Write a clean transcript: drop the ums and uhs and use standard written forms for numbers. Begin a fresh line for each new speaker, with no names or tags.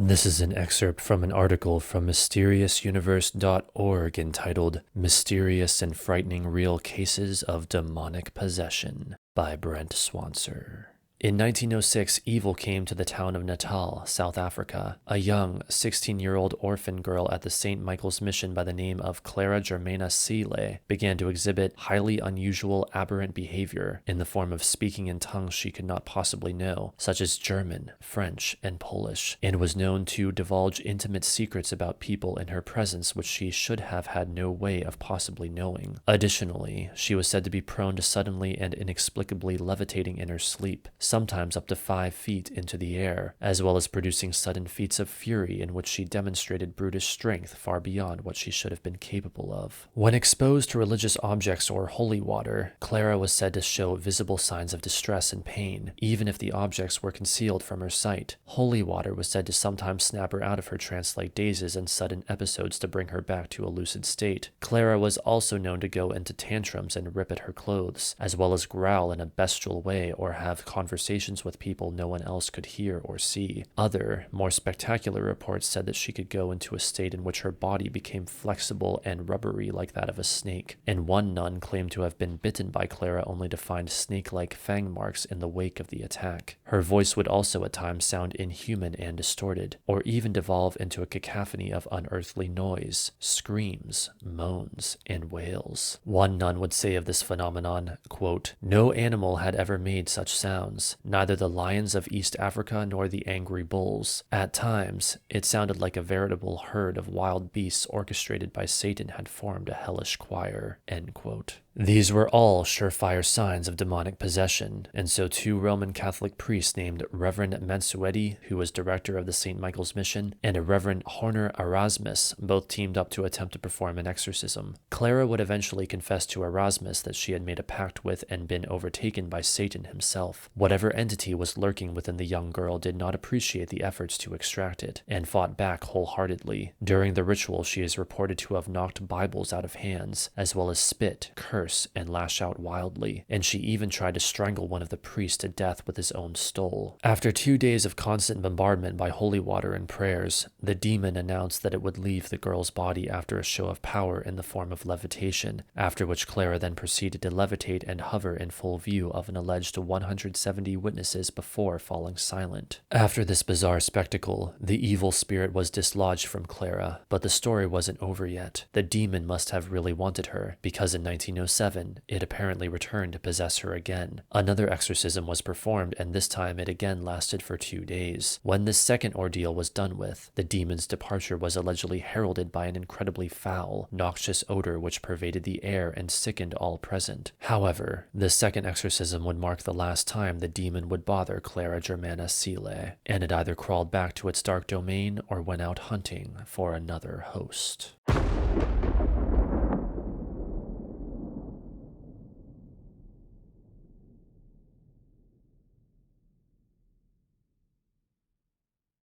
This is an excerpt from an article from mysteriousuniverse.org entitled Mysterious and Frightening Real Cases of Demonic Possession by Brent Swanser. In 1906, evil came to the town of Natal, South Africa. A young, 16-year-old orphan girl at the St. Michael's Mission by the name of Clara Germana Cele began to exhibit highly unusual aberrant behavior in the form of speaking in tongues she could not possibly know, such as German, French, and Polish, and was known to divulge intimate secrets about people in her presence which she should have had no way of possibly knowing. Additionally, she was said to be prone to suddenly and inexplicably levitating in her sleep, sometimes up to 5 feet into the air, as well as producing sudden feats of fury in which she demonstrated brutish strength far beyond what she should have been capable of. When exposed to religious objects or holy water, Clara was said to show visible signs of distress and pain, even if the objects were concealed from her sight. Holy water was said to sometimes snap her out of her trance-like dazes and sudden episodes to bring her back to a lucid state. Clara was also known to go into tantrums and rip at her clothes, as well as growl in a bestial way or have conversations with people no one else could hear or see. Other, more spectacular reports said that she could go into a state in which her body became flexible and rubbery like that of a snake, and one nun claimed to have been bitten by Clara only to find snake-like fang marks in the wake of the attack. Her voice would also at times sound inhuman and distorted, or even devolve into a cacophony of unearthly noise, screams, moans, and wails. One nun would say of this phenomenon, quote, "No animal had ever made such sounds, neither the lions of East Africa nor the angry bulls. At times, it sounded like a veritable herd of wild beasts orchestrated by Satan had formed a hellish choir." End quote. These were all surefire signs of demonic possession, and so 2 Roman Catholic priests named Reverend Mansueti, who was director of the St. Michael's Mission, and a Reverend Horner Erasmus both teamed up to attempt to perform an exorcism. Clara would eventually confess to Erasmus that she had made a pact with and been overtaken by Satan himself. Whatever entity was lurking within the young girl did not appreciate the efforts to extract it, and fought back wholeheartedly. During the ritual, she is reported to have knocked Bibles out of hands, as well as spit, curse, and lash out wildly, and she even tried to strangle one of the priests to death with his own stole. After 2 days of constant bombardment by holy water and prayers, the demon announced that it would leave the girl's body after a show of power in the form of levitation, after which Clara then proceeded to levitate and hover in full view of an alleged 170 witnesses before falling silent. After this bizarre spectacle, the evil spirit was dislodged from Clara, but the story wasn't over yet. The demon must have really wanted her, because in 1907, it apparently returned to possess her again. Another exorcism was performed, and this time it again lasted for 2 days. When this second ordeal was done with, the demon's departure was allegedly heralded by an incredibly foul, noxious odor which pervaded the air and sickened all present. However, this second exorcism would mark the last time the demon would bother Clara Germana Cele, and it either crawled back to its dark domain or went out hunting for another host.